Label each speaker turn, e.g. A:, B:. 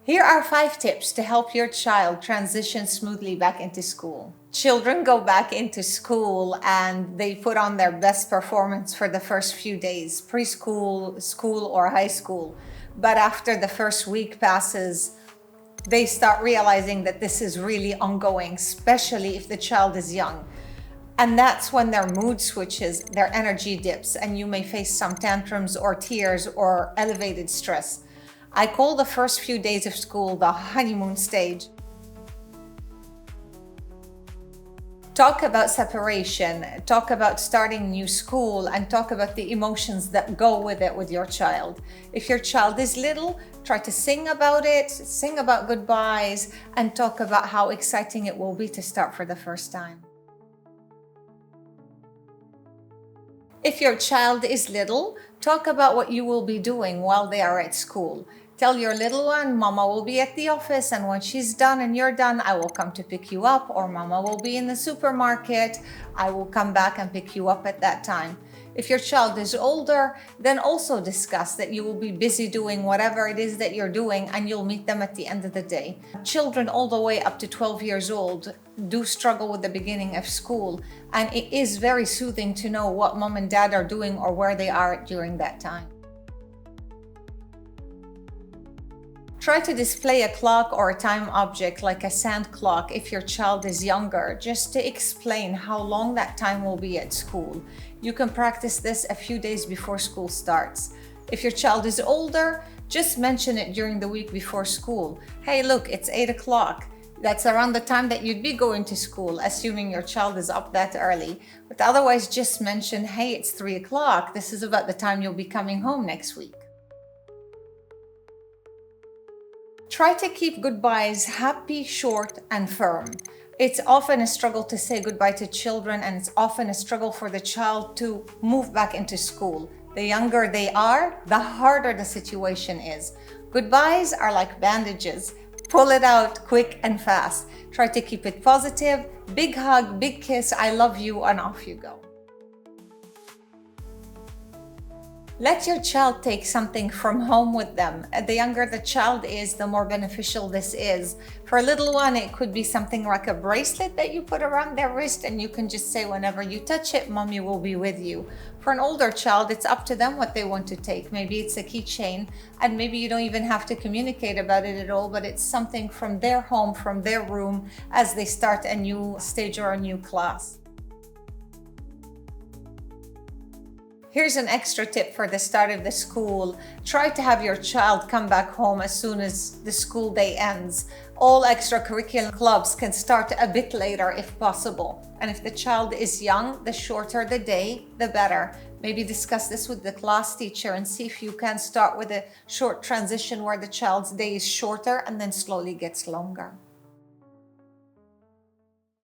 A: Here are 5 tips to help your child transition smoothly back into school. Children go back into school and they put on their best performance for the first few days, preschool, school, or high school. But after the first week passes, they start realizing that this is really ongoing, especially if the child is young. And that's when their mood switches, their energy dips, and you may face some tantrums or tears or elevated stress. I call the first few days of school the honeymoon stage. Talk about separation, talk about starting new school, and talk about the emotions that go with it with your child. If your child is little, try to sing about it, sing about goodbyes, and talk about how exciting it will be to start for the first time. If your child is little, talk about what you will be doing while they are at school. Tell your little one, Mama will be at the office, and when she's done and you're done, I will come to pick you up, or Mama will be in the supermarket. I will come back and pick you up at that time. If your child is older, then also discuss that you will be busy doing whatever it is that you're doing and you'll meet them at the end of the day. Children all the way up to 12 years old do struggle with the beginning of school, and it is very soothing to know what mom and dad are doing or where they are during that time. Try to display a clock or a time object like a sand clock if your child is younger, just to explain how long that time will be at school. You can practice this a few days before school starts. If your child is older, just mention it during the week before school. Hey, look, it's 8 o'clock. That's around the time that you'd be going to school, assuming your child is up that early. But otherwise, just mention, hey, it's 3 o'clock. This is about the time you'll be coming home next week. Try to keep goodbyes happy, short, and firm. It's often a struggle to say goodbye to children, and it's often a struggle for the child to move back into school. The younger they are, the harder the situation is. Goodbyes are like bandages. Pull it out quick and fast. Try to keep it positive. Big hug, big kiss, I love you, and off you go. Let your child take something from home with them. The younger the child is, the more beneficial this is. For a little one, it could be something like a bracelet that you put around their wrist and you can just say whenever you touch it, Mommy will be with you. For an older child, it's up to them what they want to take. Maybe it's a keychain, and maybe you don't even have to communicate about it at all, but it's something from their home, from their room, as they start a new stage or a new class. Here's an extra tip for the start of the school. Try to have your child come back home as soon as the school day ends. All extracurricular clubs can start a bit later if possible. And if the child is young, the shorter the day, the better. Maybe discuss this with the class teacher and see if you can start with a short transition where the child's day is shorter and then slowly gets longer.